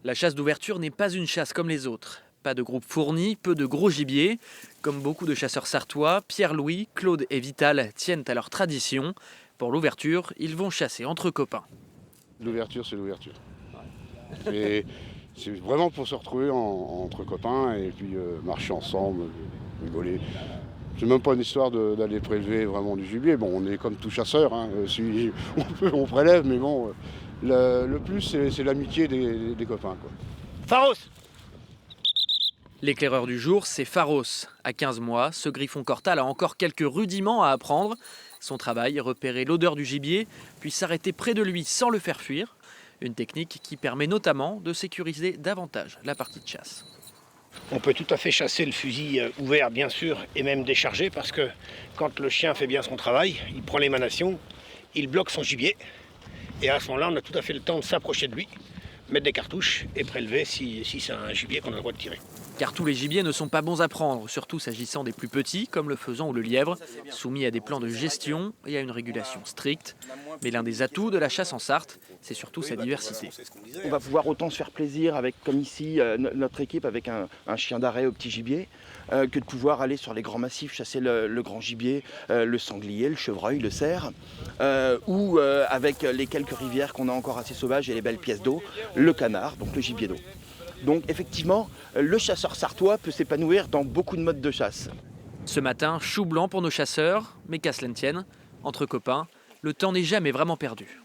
La chasse d'ouverture n'est pas une chasse comme les autres. Pas de groupe fourni, peu de gros gibier. Comme beaucoup de chasseurs sartois, Pierre-Louis, Claude et Vital tiennent à leur tradition. Pour l'ouverture, ils vont chasser entre copains. L'ouverture, c'est l'ouverture. Et c'est vraiment pour se retrouver entre copains et puis marcher ensemble, rigoler. C'est même pas une histoire d'aller prélever vraiment du gibier. Bon, on est comme tout chasseur, hein. Si on prélève, mais bon, le plus, c'est l'amitié des copains, quoi. Pharos! L'éclaireur du jour, c'est Pharos. À 15 mois, ce griffon cortal a encore quelques rudiments à apprendre. Son travail, repérer l'odeur du gibier, puis s'arrêter près de lui sans le faire fuir. Une technique qui permet notamment de sécuriser davantage la partie de chasse. On peut tout à fait chasser le fusil ouvert, bien sûr, et même déchargé, parce que quand le chien fait bien son travail, il prend l'émanation, il bloque son gibier, et à ce moment-là, on a tout à fait le temps de s'approcher de lui, mettre des cartouches et prélever si c'est un gibier qu'on a le droit de tirer. Car tous les gibiers ne sont pas bons à prendre, surtout s'agissant des plus petits, comme le faisan ou le lièvre, soumis à des plans de gestion et à une régulation stricte. Mais l'un des atouts de la chasse en Sarthe, c'est surtout sa diversité. On va pouvoir autant se faire plaisir avec, comme ici, notre équipe avec un chien d'arrêt au petit gibier, que de pouvoir aller sur les grands massifs chasser le grand gibier, le sanglier, le chevreuil, le cerf, ou avec les quelques rivières qu'on a encore assez sauvages et les belles pièces d'eau, le canard, donc le gibier d'eau. Donc effectivement, le chasseur sartois peut s'épanouir dans beaucoup de modes de chasse. Ce matin, chou blanc pour nos chasseurs, mais qu'à cela ne tienne, entre copains, le temps n'est jamais vraiment perdu.